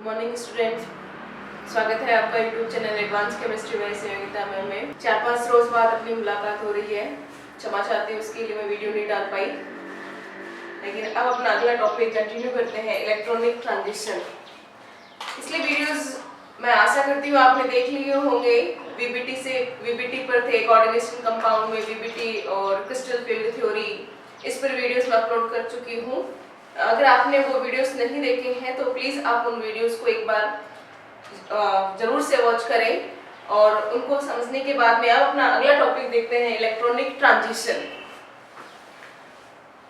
Morning student, स्वागत है आपका YouTube channel advance chemistry bye Sanyogita ma'am में। 4-5 रोज बाद अपनी मुलाकात हो रही है। क्षमा चाहती हूँ उसके लिए मैं वीडियो नहीं डाल पाई, लेकिन अब अपना अगला टॉपिक कंटिन्यू करते हैं, इलेक्ट्रॉनिक ट्रांजिशन। इसलिए वीडियोस मैं आशा करती हूँ आपने देख लिए होंगे। वीबीटी पर थे, कोऑर्डिनेशन कंपाउंड में वीबीटी और क्रिस्टल फील्ड थ्योरी, इस पर वीडियोस मैं अपलोड कर चुकी हूँ। अगर आपने वो वीडियोस नहीं देखे हैं तो प्लीज़ आप उन वीडियोस को एक बार जरूर से वॉच करें और उनको समझने के बाद में अब अपना अगला टॉपिक देखते हैं, इलेक्ट्रॉनिक ट्रांजिशन।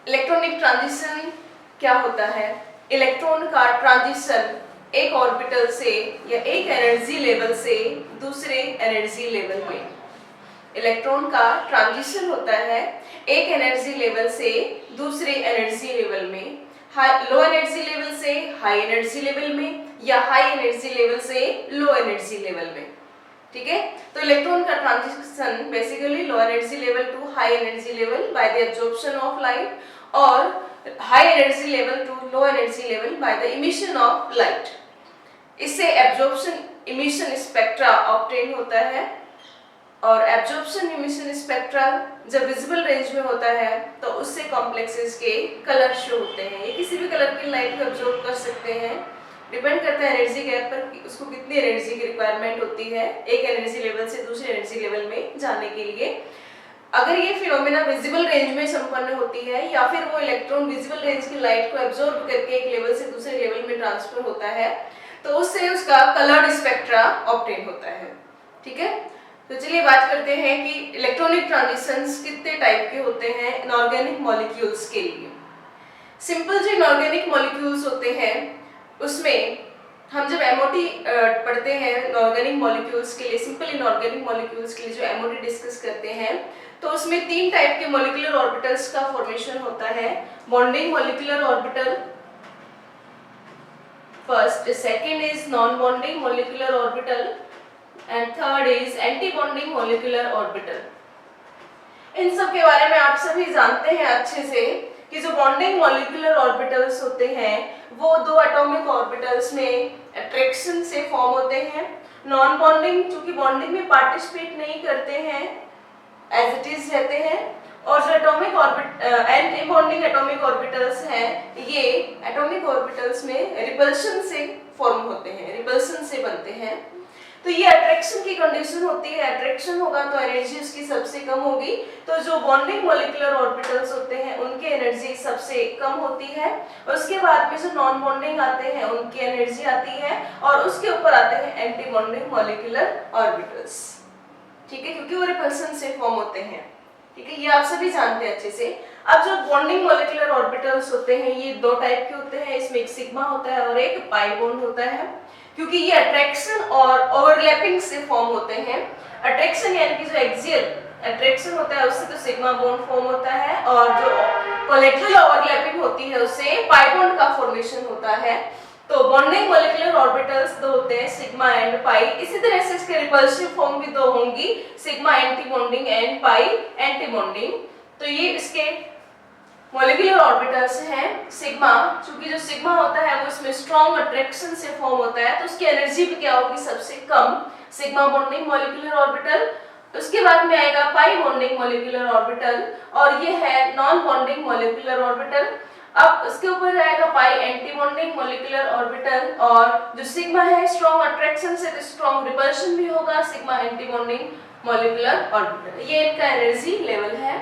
इलेक्ट्रॉनिक ट्रांजिशन क्या होता है? इलेक्ट्रॉन का ट्रांजिशन एक ऑर्बिटल से या एक एनर्जी लेवल से दूसरे एनर्जी लेवल में। इलेक्ट्रॉन का ट्रांजिशन होता है एक एनर्जी लेवल से दूसरे एनर्जी लेवल में, लो एनर्जी लेवल से हाई एनर्जी लेवल में या हाई एनर्जी लेवल से लो एनर्जी लेवल में। ठीक है, तो इलेक्ट्रॉन का transition basically low energy level to high energy level by the absorption of light और high energy level to low energy level by the emission of light. इससे absorption emission spectra obtain होता है और absorption emission spectra जब visible range में होता है तो उससे कॉम्प्लेक्सेस के कलर शो होते हैं। ये किसी भी कलर की लाइट को एब्जॉर्ब कर सकते हैं, डिपेंड करता है एनर्जी गैप पर कि उसको कितनी एनर्जी की रिक्वायरमेंट होती है एक एनर्जी लेवल से दूसरे एनर्जी लेवल में जाने के लिए। अगर ये फिनोमेना विजिबल रेंज में संपन्न होती है या फिर वो इलेक्ट्रॉन विजिबल रेंज की लाइट को एब्जॉर्ब करके एक लेवल से दूसरे लेवल में ट्रांसफर होता है तो उससे उसका कलर्ड स्पेक्ट्रा ऑब्टेन होता है। ठीक है, तो चलिए बात करते हैं कि इलेक्ट्रॉनिक ट्रांजिशंस कितने टाइप के होते हैं इनऑर्गेनिक मॉलिक्यूल्स के लिए। सिंपल जो इनऑर्गेनिक मॉलिक्यूल्स होते हैं उसमें हम जब एमओटी पढ़ते हैं इनऑर्गेनिक मॉलिक्यूल्स के लिए, सिंपल इनऑर्गेनिक मॉलिक्यूल्स के लिए जो एमओटी डिस्कस करते हैं तो उसमें 3 टाइप के मॉलिक्यूलर ऑर्बिटल्स का फॉर्मेशन होता है। Bonding molecular orbital first, second is non bonding molecular orbital and third is anti-bonding molecular orbital। इन सब के बारे में आप सभी जानते हैं अच्छे से कि जो बॉन्डिंग मॉलिक्यूलर ऑर्बिटल्स होते हैं वो 2 एटॉमिक ऑर्बिटल्स में अट्रैक्शन से फॉर्म होते हैं। नॉन बॉन्डिंग चूंकि बॉन्डिंग में पार्टिसिपेट नहीं करते हैं, एज इट इज रहते हैं, और जो atomic anti bonding atomic orbitals हैं ये एटॉमिक ऑर्बिटल्स में रिपल्शन से फॉर्म होते हैं, रिपल्शन से बनते हैं। तो ये अट्रैक्शन की कंडीशन होती है, अट्रैक्शन होगा तो एनर्जी उसकी सबसे कम होगी। तो जो बॉन्डिंग मॉलिक्यूलर ऑर्बिटल्स होते हैं उनकी एनर्जी सबसे कम होती है, उसके बाद में जो नॉन बॉन्डिंग आते हैं उनकी एनर्जी आती है और उसके ऊपर आते हैं एंटी बॉन्डिंग मॉलिक्यूलर ऑर्बिटल्स। ठीक है, क्योंकि वो रिपल्शन से फॉर्म होते हैं। ठीक है, ये आप सभी जानते हैं अच्छे से। अब जो बॉन्डिंग मॉलिक्यूलर ऑर्बिटल्स होते हैं ये 2 टाइप के होते हैं, इसमें एक सिग्मा होता है और एक पाई बॉन्ड होता है, क्योंकि ये अट्रैक्शन और ओवरलैपिंग से फॉर्म होते हैं। अट्रैक्शन यानी कि जो एक्सियल अट्रैक्शन होता है उससे तो सिग्मा बॉन्ड फॉर्म होता है और जो कोलेटरल ओवरलैपिंग होती है उससे पाई बॉन्ड का फॉर्मेशन होता है। तो बॉन्डिंग मॉलिक्यूलर ऑर्बिटल्स 2 होते हैं, सिग्मा एंड पाई। इसी तरह से इसके रिपल्सिव फॉर्म भी 2 होंगी, sigma anti bonding and pi anti bonding. तो ये इसके मॉलिक्यूलर ऑर्बिटल्स हैं। सिग्मा, चूंकि जो सिग्मा होता है वो इसमें स्ट्रॉन्ग अट्रैक्शन से फॉर्म होता है तो उसकी एनर्जी भी क्या होगी, सबसे कम, सिग्मा बॉन्डिंग मॉलिक्यूलर ऑर्बिटल। उसके बाद में आएगा पाई बॉन्डिंग मॉलिक्यूलर ऑर्बिटल और ये है नॉन बॉन्डिंग मॉलिक्यूलर ऑर्बिटल। अब उसके ऊपर आएगा पाई एंटी बॉन्डिंग मॉलिक्यूलर ऑर्बिटल और जो सिग्मा है स्ट्रॉन्ग अट्रैक्शन से तो स्ट्रॉन्ग रिपल्शन भी होगा, sigma anti bonding molecular orbital. ये इनका एनर्जी लेवल है।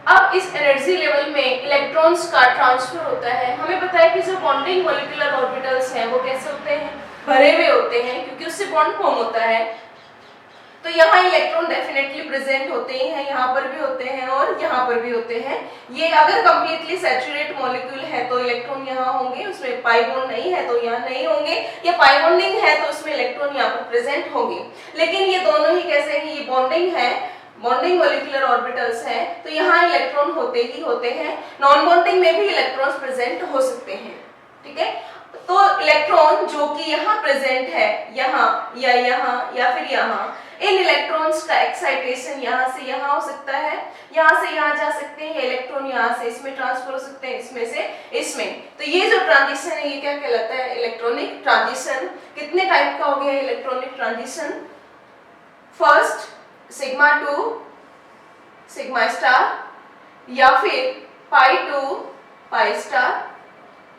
अब इस एनर्जी लेवल में इलेक्ट्रॉन्स का ट्रांसफर होता है। हमें पता है कि जो बॉन्डिंग मॉलिक्यूलर ऑर्बिटल्स हैं वो कैसे होते हैं, भरे हुए होते हैं क्योंकि उससे बॉन्ड फॉर्म होता है। तो यहाँ इलेक्ट्रॉन डेफिनेटली प्रेजेंट होते ही हैं, यहाँ पर भी होते हैं और यहाँ पर भी होते हैं। ये अगर कंप्लीटली सैचुरेट मॉलिक्यूल है तो इलेक्ट्रॉन यहाँ होंगे, उसमें पाई बॉन्ड नहीं है तो यहाँ नहीं होंगे, या पाई बॉन्डिंग है तो उसमें इलेक्ट्रॉन यहाँ पर प्रेजेंट होंगे। लेकिन ये दोनों ही कैसे हैं, ये बॉन्डिंग है, बॉन्डिंग मॉलिक्यूलर ऑर्बिटल्स हैं तो यहाँ इलेक्ट्रॉन होते ही होते हैं। नॉन बॉन्डिंग में भी इलेक्ट्रॉन्स प्रेजेंट हो सकते हैं। ठीक है, तो इलेक्ट्रॉन जो कि यहाँ प्रेजेंट है, यहाँ या फिर यहाँ, इन इलेक्ट्रॉन्स का एक्साइटेशन यहाँ से यहाँ हो सकता है, यहाँ से यहाँ जा सकते हैं, इलेक्ट्रॉन यहाँ से इसमें ट्रांसफर हो सकते हैं, इसमें से इसमें। तो ये जो ट्रांजिशन है ये क्या कहलाता है, इलेक्ट्रॉनिक ट्रांजिशन। कितने टाइप का हो गया electronic transition? First sigma to sigma star या फिर pi to pi star,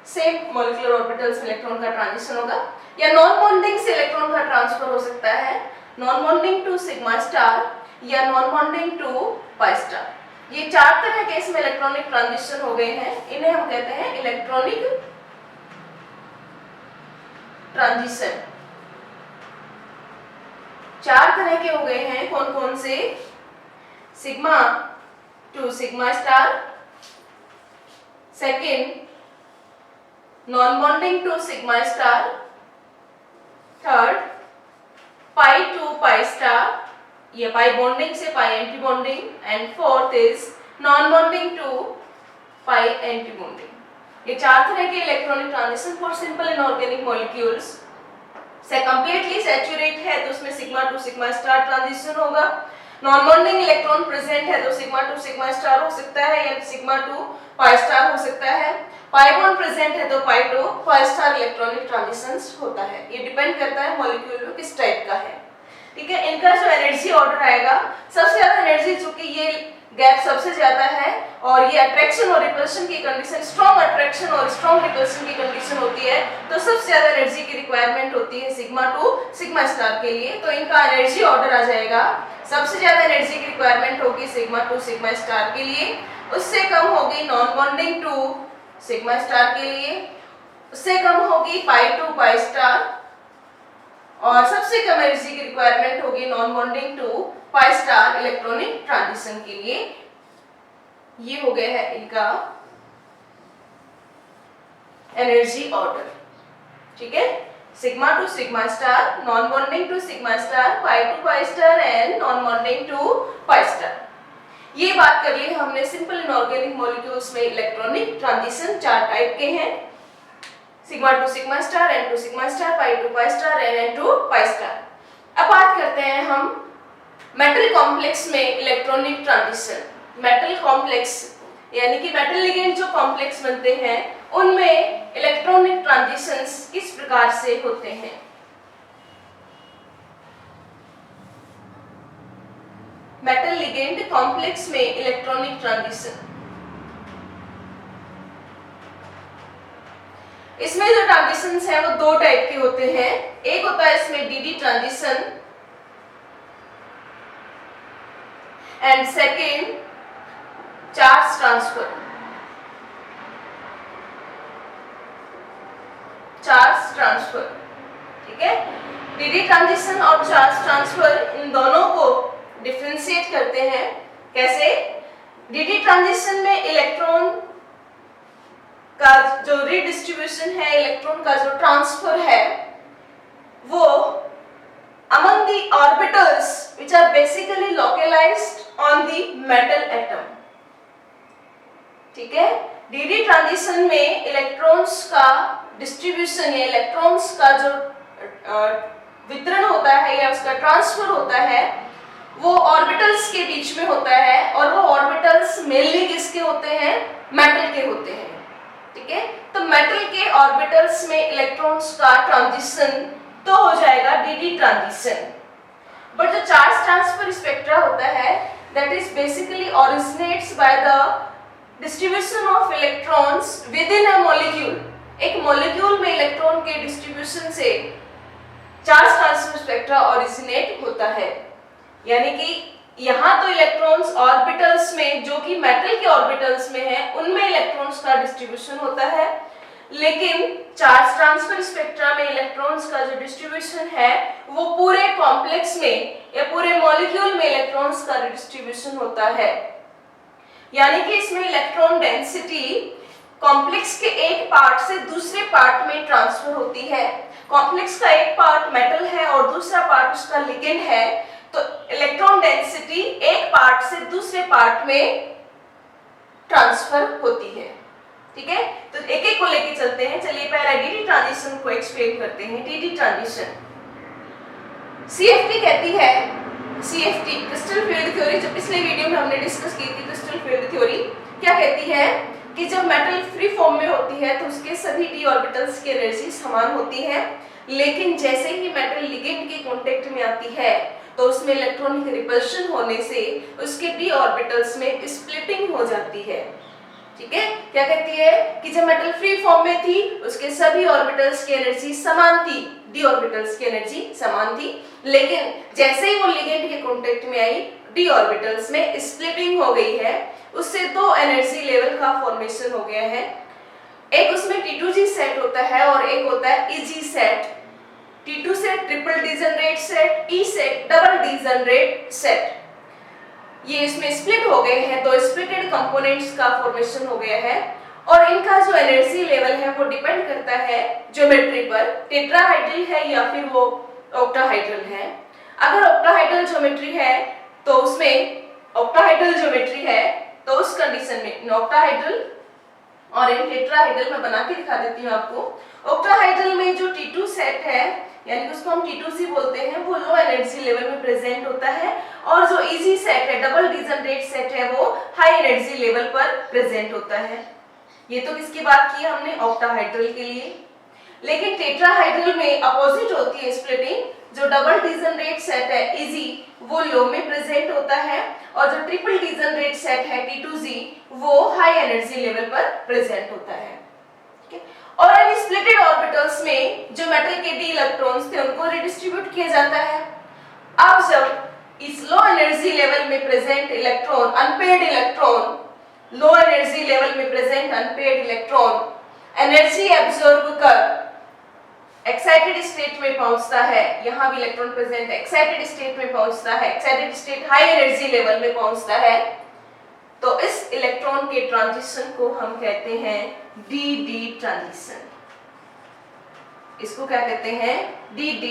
same molecular orbitals में इलेक्ट्रॉन का ट्रांजिशन होगा, या नॉन बॉन्डिंग से इलेक्ट्रॉन का ट्रांसफर हो सकता है, non bonding to sigma star या non bonding to pi star. ये चार तरह के इसमें इलेक्ट्रॉनिक ट्रांजिशन हो गए हैं, इन्हें हम कहते हैं इलेक्ट्रॉनिक ट्रांजिशन। चार तरह के हो गए हैं, कौन कौन से? Sigma to sigma star, second non bonding to sigma star, third pi to pi star, ये पाई बॉन्डिंग से pi anti bonding, and fourth is non bonding to pi anti bonding. ये चार तरह के electronic transition for simple inorganic molecules. से completely saturate है तो उसमें sigma to sigma star transition होगा, नॉन बॉन्डिंग इलेक्ट्रॉन प्रेजेंट है तो सिग्मा टू सिग्मा स्टार हो सकता है या सिग्मा टू पाई स्टार हो सकता है, पाई बॉन्ड प्रेजेंट है तो pi to pi star electronic transitions होता है। ये डिपेंड करता है मॉलिक्यूल में किस टाइप का है, ठीक है। इनका जो एनर्जी ऑर्डर आएगा, सबसे ज्यादा एनर्जी चूंकि ये गैप सबसे ज्यादा है और ये अट्रैक्शन और रिपल्शन की कंडीशन, स्ट्रॉन्ग अट्रैक्शन और स्ट्रॉन्ग रिपल्शन की कंडीशन होती है, तो सबसे ज्यादा एनर्जी की रिक्वायरमेंट होती है सिग्मा टू सिग्मा स्टार के लिए। तो इनका एनर्जी ऑर्डर आ जाएगा, सबसे ज्यादा एनर्जी की रिक्वायरमेंट होगी सिग्मा टू सिग्मा स्टार के लिए, उससे कम होगी non bonding to sigma star के लिए, उससे कम होगी पाई टू पाई स्टार, और सबसे कम एनर्जी की रिक्वायरमेंट होगी non bonding to pi star electronic transition के लिए। ये हो गया है इनका एनर्जी ऑर्डर, ठीक है। Sigma to sigma star, non bonding to sigma star, pi to pi star and non bonding to pi star. ये बात कर ली हमने सिंपल इनऑर्गेनिक मॉलिक्यूल्स में इलेक्ट्रॉनिक ट्रांजिशन चार टाइप के हैं, sigma to sigma star, n to sigma star, pi to pi star, n to pi star. अब बात करते हैं हम मेटल कॉम्प्लेक्स में इलेक्ट्रॉनिक ट्रांजिशन। मेटल कॉम्प्लेक्स यानी कि मेटल लिगेंड जो कॉम्प्लेक्स बनते हैं उनमें इलेक्ट्रॉनिक ट्रांजिशंस किस प्रकार से होते हैं? मेटल लिगेंड कॉम्प्लेक्स में इलेक्ट्रॉनिक ट्रांजिशन, इसमें जो ट्रांजिशंस हैं वो दो टाइप के होते हैं। एक होता है इसमें DD transition and second charge transfer. Charge transfer, ठीक है। डीडी ट्रांजिशन और चार्ज ट्रांसफर, इन दोनों को डिफरेंशिएट करते हैं। कैसे? डीडी ट्रांजिशन में इलेक्ट्रॉन का जो रीडिस्ट्रीब्यूशन है, इलेक्ट्रॉन का जो ट्रांसफर है, वो among the orbitals which are basically localized on the metal atom, ठीक है। डीडी ट्रांजिशन में इलेक्ट्रॉन्स का डिस्ट्रीब्यूशन या इलेक्ट्रॉन्स का जो वितरण होता है या उसका ट्रांसफर होता है वो ऑर्बिटल्स के बीच में होता है, और वो ऑर्बिटल्स मेनली किसके होते हैं? मेटल के होते हैं, ठीक है। तो मेटल के ऑर्बिटल्स में इलेक्ट्रॉन्स का ट्रांजिशन तो हो जाएगा डीडी ट्रांजिशन। बट जो चार्ज ट्रांसफर स्पेक्ट्रा होता है that is basically originates by the distribution of electrons with in a molecule. एक मॉलिक्यूल में इलेक्ट्रॉन के डिस्ट्रीब्यूशन से चार्ज ट्रांसफर स्पेक्ट्रा ओरिजिनेट होता है। यानी कि यहाँ तो इलेक्ट्रॉन्स ऑर्बिटल्स में, जो कि मेटल के ऑर्बिटल्स में है, उनमें इलेक्ट्रॉन्स का डिस्ट्रीब्यूशन होता है, लेकिन चार्ज ट्रांसफर स्पेक्ट्रा में इलेक्ट्रॉन्स का जो डिस्ट्रीब्यूशन है वो पूरे कॉम्प्लेक्स में या पूरे मॉलिक्यूल में इलेक्ट्रॉन्स का डिस्ट्रीब्यूशन होता है। यानी कि इसमें इलेक्ट्रॉन डेंसिटी कॉम्प्लेक्स के एक पार्ट से दूसरे पार्ट में ट्रांसफर होती है। कॉम्प्लेक्स का एक पार्ट मेटल है और दूसरा पार्ट उसका लिगेंड है, तो इलेक्ट्रॉन डेंसिटी एक पार्ट से दूसरे पार्ट में ट्रांसफर होती है, ठीक है। तो एक एक को लेके चलते हैं। चलिए पहले डीडी ट्रांजिशन को एक्सप्लेन करते हैं। डीडी ट्रांजिशन सीएफटी कहती है, सीएफटी क्रिस्टल फील्ड थ्योरी, जो पिछले वीडियो में हमने डिस्कस की थी, क्रिस्टल फील्ड थ्योरी क्या कहती है कि जब मेटल फ्री फॉर्म में होती है तो उसके सभी d ऑर्बिटल्स की एनर्जी समान होती है, लेकिन जैसे ही मेटल लिगेंड के कांटेक्ट में आती है तो उसमें इलेक्ट्रॉनिक रिपल्शन होने से उसके d ऑर्बिटल्स में स्प्लिटिंग हो जाती है। ठीक है, क्या कहती है कि जब मेटल फ्री फॉर्म में थी उसके सभी ऑर्बिटल्स की एनर्जी समान थी, d ऑर्बिटल्स की एनर्जी समान थी, लेकिन जैसे ही वो लिगेंड के कांटेक्ट में आई d ऑर्बिटल्स में स्प्लिटिंग हो गई है, उससे दो एनर्जी लेवल का फॉर्मेशन हो गया है। एक उसमें T2G सेट होता है और एक होता है EG set. T2 set triple degenerate set, E set double degenerate set. ये इसमें स्प्लिट हो गए हैं, तो स्प्लिटेड कंपोनेंट्स का फॉर्मेशन हो गया है और इनका जो एनर्जी लेवल है वो डिपेंड करता है ज्योमेट्री पर, टेट्राहाइड्रल है या फिर वो ऑक्टाहाइड्रल है। अगर ऑक्टाहाइड्रल ज्योमेट्री है तो उसमें ऑक्टाहाइड्रल ज्योमेट्री है तो उस कंडीशन में ऑक्टाहाइड्रल और एक टेट्राहाइड्रल में बना के दिखा देती हूँ आपको। ऑक्टाहाइड्रल में जो T2 सेट है यानी कि उसको हम T2C बोलते हैं, वो लो एनर्जी लेवल में प्रेजेंट होता है और जो EG सेट है डबल डिजनरेट सेट है वो हाई एनर्जी लेवल पर प्रेजेंट होता है। ये तो किसकी बात की हमने, ऑक्टाहाइड्रल के लिए। लेकिन टेट्राहाइड्रल में अपोजिट होती है स्प्लिटिंग, जो डबल डिजनरेट सेट है EG वो लो में प्रेजेंट होता है और जो ट्रिपल डिजनरेट सेट है T2Z वो हाई एनर्जी लेवल पर प्रेजेंट होता है। और इन स्प्लिटेड ऑर्बिटल्स में जो मेटल के d इलेक्ट्रॉन्स थे उनको रिडिस्ट्रीब्यूट किया जाता है। अब जब इस लो एनर्जी लेवल में present electron, unpaired electron, low energy level में present unpaired electron energy absorb कर एक्साइटेड स्टेट में पहुंचता है, यहां भी इलेक्ट्रॉन प्रेजेंट है, एक्साइटेड स्टेट में पहुंचता है, excited state high energy level में पहुंचता है, तो इस इलेक्ट्रॉन के ट्रांजिशन को हम कहते हैं dd ट्रांजिशन। इसको क्या कहते हैं, dd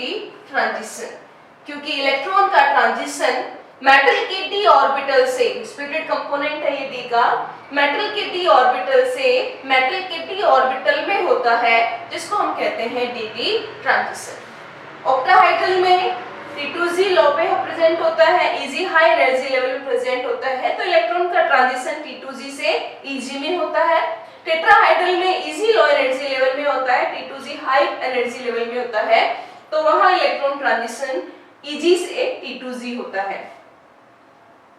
ट्रांजिशन, क्योंकि इलेक्ट्रॉन का ट्रांजिशन मेटल के d ऑर्बिटल से, स्प्लिटेड कंपोनेंट है ये d का, मेटल के d ऑर्बिटल से मेटल के d ऑर्बिटल में होता है, जिसको हम कहते हैं dd ट्रांजिशन। ऑक्टाहाइड्रल में T2Z लो पे प्रेजेंट होता है, EG हाई एनर्जी लेवल में प्रेजेंट होता है, तो इलेक्ट्रॉन का ट्रांजिशन T2Z से EG में होता है। टेट्राहाइड्रल में EG लो एनर्जी लेवल में होता है, T2Z हाई एनर्जी लेवल में होता है, तो वहां इलेक्ट्रॉन ट्रांजिशन EG से T2Z होता है।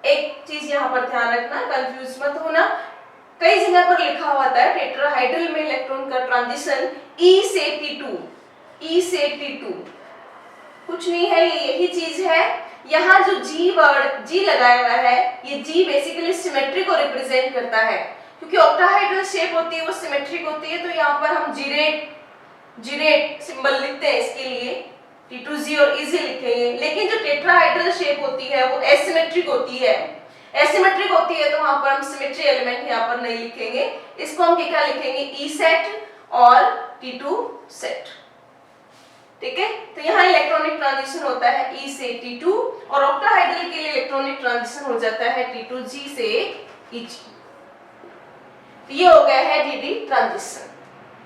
एक चीज यहाँ पर ध्यान रखना, कंफ्यूज मत होना, कई जगह पर लिखा हुआ है टेट्राहाइड्रल में इलेक्ट्रॉन का ट्रांजिशन E से T2, E से T2, कुछ नहीं है, ये यही चीज है। यहाँ जो G वर्ड G लगाया हुआ है, ये G बेसिकली सिमेट्री को रिप्रेजेंट करता है, क्योंकि ऑक्टाहाइड्रल शेप होती है वो सिमेट्रिक होती है, तो यहाँ पर हम जीरेट सिंबल लिखते हैं इसके लिए, T2Z और EG लिखेंगे। लेकिन जो टेट्राहाइड्रल शेप होती है वो एसिमेट्रिक होती है, एसिमेट्रिक होती है तो वहां पर हम सिमेट्री एलिमेंट यहाँ पर नहीं लिखेंगे, इसको हम क्या लिखेंगे, E सेट और T2 सेट। ठीक है, तो यहाँ इलेक्ट्रॉनिक ट्रांजिशन होता है E से T2 और ऑक्टाहाइड्रल के लिए इलेक्ट्रॉनिक ट्रांजिशन हो जाता है T2G से EG। ये हो गया है dd ट्रांजिशन।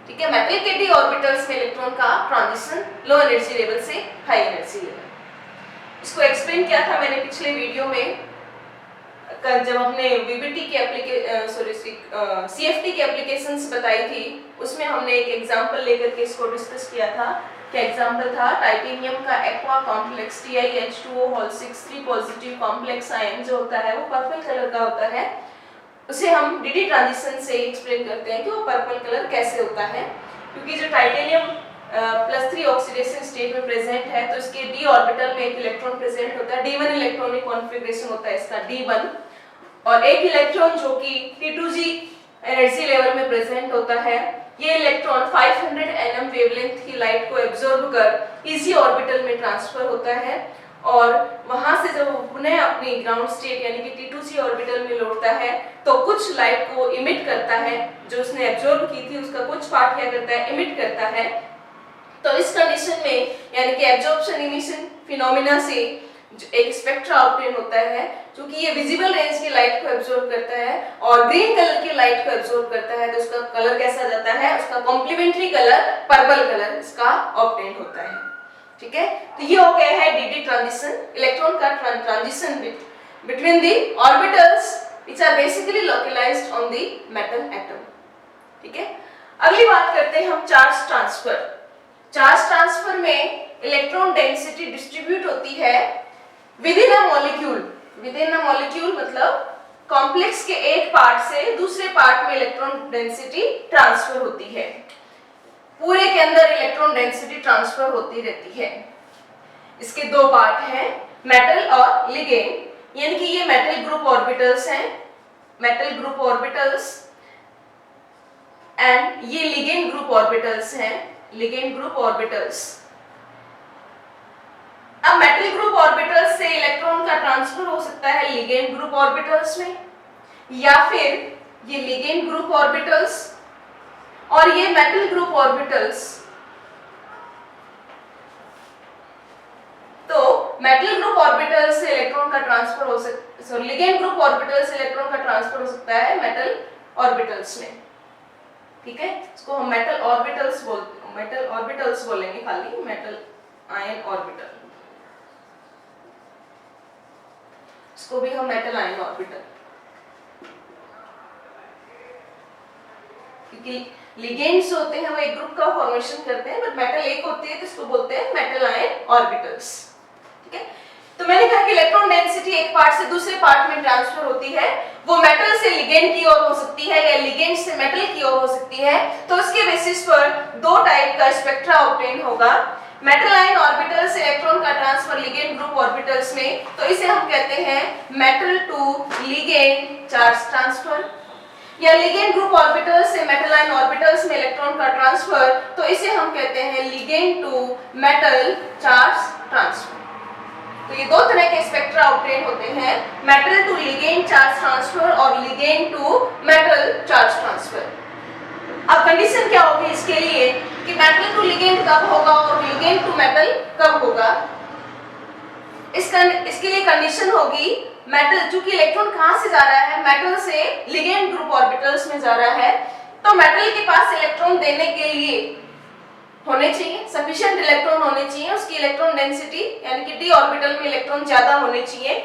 ठीक है, मेटल के d ऑर्बिटल्स में इलेक्ट्रॉन का ट्रांजिशन लो एनर्जी लेवल से हाई एनर्जी लेवल। इसको एक्सप्लेन किया था मैंने पिछले वीडियो में, जब हमने VBT के CFT की एप्लीकेशंस बताई थी, उसमें हमने एक एग्जांपल लेकर के इसको डिस्कस किया था। क्या एग्जांपल था, टाइटेनियम का aqua complex TiH2O6 3 positive complex ion जो होता है वो पर्पल कलर का होता है, उसे हम dd ट्रांजिशन से एक्सप्लेन करते हैं कि वो पर्पल कलर कैसे होता है। क्योंकि जो टाइटेनियम +3 ऑक्सीडेशन स्टेट में प्रेजेंट है तो इसके d ऑर्बिटल में एक इलेक्ट्रॉन प्रेजेंट होता है, D1 इलेक्ट्रॉनिक कॉन्फ़िगरेशन होता है इसका D1, और एक इलेक्ट्रॉन जो कि T2G एनर्जी लेवल में प्रेजेंट होता है, ये इलेक्ट्रॉन 500 nm वेवलेंथ की लाइट को एब्जॉर्ब कर EG ऑर्बिटल में ट्रांसफर होता है और वहां से जब पुनः अपनी ग्राउंड स्टेट यानी कि T2C ऑर्बिटल में लौटता है तो कुछ लाइट को इमिट करता है, जो उसने एब्जॉर्ब की थी उसका कुछ पार्ट क्या करता है, इमिट करता है। तो इस कंडीशन में यानी कि एब्जॉर्प्शन इमिशन फिनोमेना से एक स्पेक्ट्रा ऑब्टेन होता है, क्योंकि ये विजिबल रेंज की लाइट को एब्जॉर्ब करता है और ग्रीन कलर की लाइट को एब्जॉर्ब करता है, तो उसका कलर कैसा जाता है, उसका कॉम्प्लीमेंट्री कलर पर्पल कलर इसका ऑब्टेन होता है। ठीक है, तो ये हो गया है dd ट्रांजिशन, इलेक्ट्रॉन का transition between the orbitals which are basically localized on the metal atom। ठीक है। अगली बात करते हैं हम चार्ज ट्रांसफर। चार्ज ट्रांसफर में इलेक्ट्रॉन डेंसिटी डिस्ट्रीब्यूट होती है with in a molecule. With in a molecule मतलब कॉम्प्लेक्स के एक पार्ट से दूसरे पार्ट में इलेक्ट्रॉन डेंसिटी ट्रांसफर होती है। पूरे के अंदर इलेक्ट्रॉन डेंसिटी ट्रांसफर होती रहती है। इसके दो पार्ट हैं, मेटल और लिगेंड, यानी कि ये मेटल ग्रुप ऑर्बिटल्स हैं, मेटल ग्रुप ऑर्बिटल्स, एंड ये लिगेंड ग्रुप ऑर्बिटल्स हैं, लिगेंड ग्रुप ऑर्बिटल्स। अब मेटल ग्रुप ऑर्बिटल्स से इलेक्ट्रॉन का ट्रांसफर हो सकता है लिगेंड ग्रुप ऑर्बिटल्स में, या फिर ये लिगेंड ग्रुप ऑर्बिटल्स और ये मेटल ग्रुप ऑर्बिटल्स। तो मेटल ग्रुप ऑर्बिटल से इलेक्ट्रॉन का ट्रांसफर हो सकता, सॉरी लिगेंड ग्रुप ऑर्बिटल से इलेक्ट्रॉन का ट्रांसफर हो सकता है मेटल ऑर्बिटल्स में। ठीक है, इसको हम मेटल ऑर्बिटल्स बोलेंगे, खाली मेटल आयन ऑर्बिटल, इसको भी हम मेटल आयन ऑर्बिटल, क्योंकि लिगेंड्स होते हैं वो एक ग्रुप का फॉर्मेशन करते हैं, बट मेटल एक होती है तो इसको बोलते हैं मेटल आयन ऑर्बिटल्स। ठीक है, तो मैंने कहा कि इलेक्ट्रॉन डेंसिटी एक पार्ट से दूसरे पार्ट में ट्रांसफर होती है, वो मेटल से लिगेंड की ओर हो सकती है या लिगेंड से मेटल की ओर हो सकती है। तो इसके बेसिस पर दो टाइप का स्पेक्ट्रा ऑब्टेन होगा। मेटल आयन ऑर्बिटल से इलेक्ट्रॉन का ट्रांसफर लिगेंड ग्रुप ऑर्बिटल्स में, तो इसे हम कहते हैं metal to ligand charge transfer, या लिगेंड ग्रुप ऑर्बिटल से मेटल आयन ऑर्बिटल्स में इलेक्ट्रॉन का ट्रांसफर, तो इसे हम कहते हैं ligand to metal charge transfer. तो ये दो तरह के स्पेक्ट्रा ऑब्टेन होते हैं, metal to ligand charge transfer और ligand to metal charge transfer. अब कंडीशन क्या होगी इसके लिए कि मेटल टू लिगेंड कब होगा और लिगेंड टू मेटल कब होगा। इसके लिए कंडीशन होगी मेटल, चूंकि इलेक्ट्रॉन कहां से जा रहा है, मेटल से लिगेंड ग्रुप ऑर्बिटल्स में जा रहा है, तो मेटल के पास इलेक्ट्रॉन देने के लिए होने चाहिए सफिशिएंट इलेक्ट्रॉन होने चाहिए, उसकी इलेक्ट्रॉन डेंसिटी यानी कि डी ऑर्बिटल में इलेक्ट्रॉन ज्यादा होने चाहिए।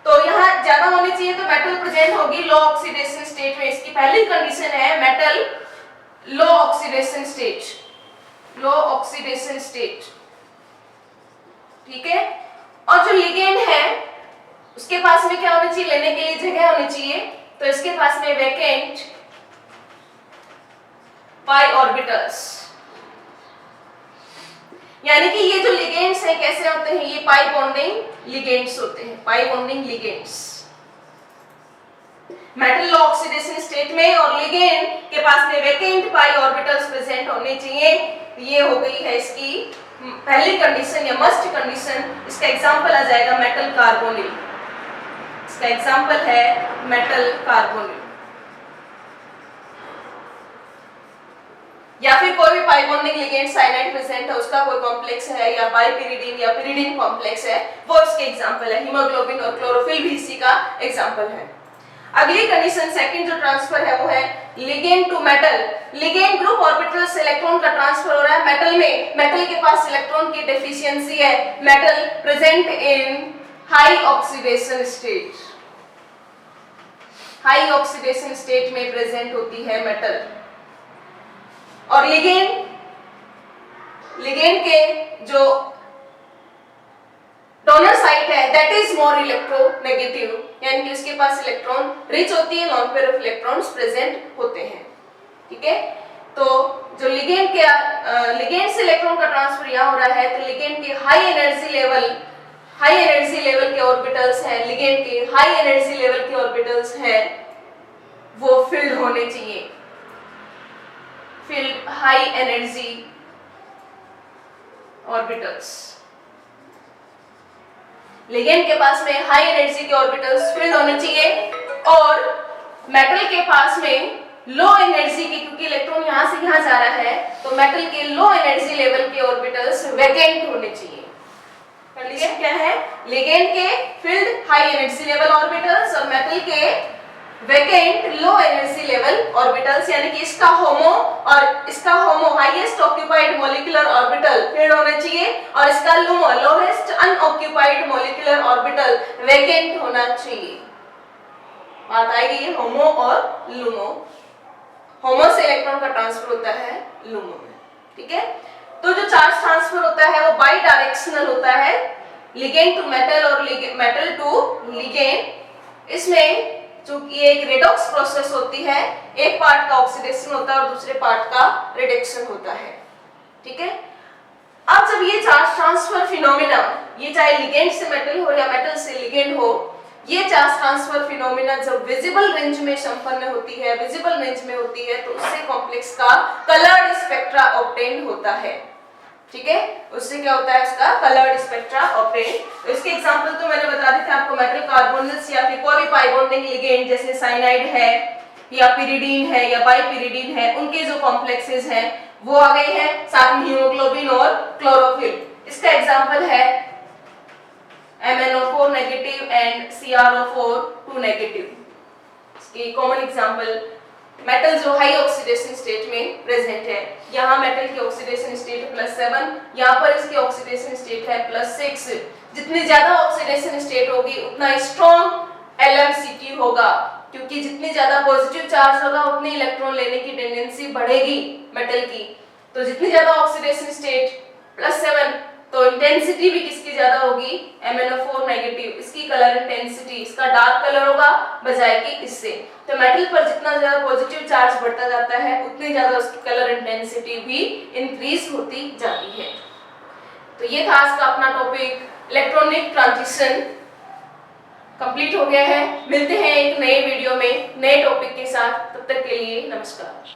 तो यहाँ ज्यादा होने चाहिए तो मेटल प्रेजेंट होगी लो ऑक्सीडेशन स्टेट में। इसकी पहली कंडीशन है मेटल लो ऑक्सीडेशन स्टेट, लो ऑक्सीडेशन स्टेट। ठीक है, और जो लिगेंड है उसके पास में क्या होनी चाहिए, लेने के लिए जगह होनी चाहिए, तो इसके पास में वैकेंट पाई ऑर्बिटल्स, यानी कि ये जो लिगेंड्स हैं कैसे होते हैं, ये पाई बॉन्डिंग लिगेंड्स होते हैं, पाई बॉन्डिंग लिगेंड्स। मेटल लो ऑक्सीडेशन स्टेट में और लिगेंड के पास में वैकेंट पाई ऑर्बिटल्स प्रेजेंट होने चाहिए। ये हो गई है इसकी पहली कंडीशन या मस्ट कंडीशन। इसका एग्जांपल आ जाएगा मेटल कार्बोनिल, इसका एग्जांपल है मेटल कार्बोनिल, या फिर कोई भी pi bonding ligand cyanide present है, उसका कोई कॉम्प्लेक्स है या बाइपिरिडीन या पिरिडीन कॉम्प्लेक्स है, वो इसके एग्जांपल है। हीमोग्लोबिन और क्लोरोफिल भी इसी का एग्जांपल है। अगली कंडीशन सेकंड जो ट्रांसफर है वो है ligand to metal. Ligand group orbital से इलेक्ट्रॉन का ट्रांसफर हो रहा है मेटल में, मेटल के पास इलेक्ट्रॉन की डेफिशिएंसी है, metal present in high oxidation state, high oxidation state में प्रेजेंट होती है मेटल। और लिगेंड के जो डोनर साइट है दैट इज मोर इलेक्ट्रोनेगेटिव, यानी कि उसके पास इलेक्ट्रॉन रिच होती है, lone pair of electrons present होते हैं। ठीक है, तो जो लिगेंड से इलेक्ट्रॉन का ट्रांसफर यहाँ हो रहा है, तो लिगेंड के हाई एनर्जी लेवल के ऑर्बिटल्स हैं, लिगेंड के हाई एनर्जी लेवल के ऑर्बिटल्स हैं, वो फिल्ड होने चाहिए, field high energy orbitals. Ligand के पास में हाई एनर्जी के ऑर्बिटल्स फिल्ड होने चाहिए, और मेटल के पास में लो एनर्जी के, क्योंकि इलेक्ट्रॉन यहां से यहां जा रहा है, तो मेटल के लो एनर्जी लेवल के ऑर्बिटल्स वैकेंट होने चाहिए। कंडीशन क्या है, लिगेंड के filled high energy level orbitals और मेटल के vacant low energy level orbitals, यानी कि इसका HOMO highest occupied molecular orbital filled होना चाहिए, और इसका LUMO lowest unoccupied molecular orbital vacant होना चाहिए। बात आएगी ये होमो और लुमो। HOMO से इलेक्ट्रॉन का ट्रांसफर होता है LUMO में। ठीक है, तो जो चार्ज ट्रांसफर होता है वो बाई डायरेक्शनल होता है, लिगेंड टू मेटल और मेटल टू लिगेंड। इसमें चूंकि एक रेडॉक्स प्रोसेस होती है, एक पार्ट का ऑक्सीडेशन होता है और दूसरे पार्ट का रिडक्शन होता है। ठीक है, अब जब ये चार्ज ट्रांसफर फिनोमेना, ये चाहे लिगेंड से मेटल हो या मेटल से लिगेंड हो, ये चार्ज ट्रांसफर फिनोमेना जब विजिबल रेंज में संपन्न होती है, विजिबल रेंज में होती है, तो उससे कॉम्प्लेक्स का कलर्ड स्पेक्ट्रा ऑब्टेन होता है। ठीक है, उससे क्या होता है, इसका कलर्ड स्पेक्ट्रा ऑब्टेन। तो इसके एग्जांपल तो मैंने बता दी थे आपको, मेटल कार्बोनिल्स या फिर कोई भी पाई बॉन्डिंग लिगेंड जैसे साइनाइड है या पिरिडीन है या बाइपिरिडीन है, उनके जो कॉम्प्लेक्सेस हैं वो आ गए हैं, साथ में हीमोग्लोबिन और क्लोरोफिल। इसका एग्जांपल है MnO4 negative and CrO4 2 negative. इसकी कॉमन एग्जांपल, मेटल जो हाई ऑक्सीडेशन स्टेट में प्रेजेंट है, यहाँ मेटल की ऑक्सीडेशन स्टेट है +7, यहाँ पर इसकी ऑक्सीडेशन स्टेट है +6। जितनी ज्यादा ऑक्सीडेशन स्टेट होगी उतना स्ट्रॉन्ग LMCT होगा, क्योंकि जितनी ज्यादा पॉजिटिव चार्ज होगा उतनी इलेक्ट्रॉन लेने की टेंडेंसी बढ़ेगी मेटल की। तो जितनी ज्यादा ऑक्सीडेशन स्टेट +7, तो इंटेंसिटी भी किसकी ज्यादा होगी, MnO4 नेगेटिव। इसकी कलर इंटेंसिटी, इसका डार्क कलर होगा बजाय कि इससे। तो मेटल पर जितना ज्यादा पॉजिटिव चार्ज बढ़ता जाता है उतनी ज्यादा उसकी कलर इंटेंसिटी भी इंक्रीज होती जाती है। तो ये था आज का अपना टॉपिक, इलेक्ट्रॉनिक ट्रांजिशन कंप्लीट हो गया है। मिलते हैं एक नए वीडियो में नए टॉपिक के साथ, तब तक के लिए नमस्कार।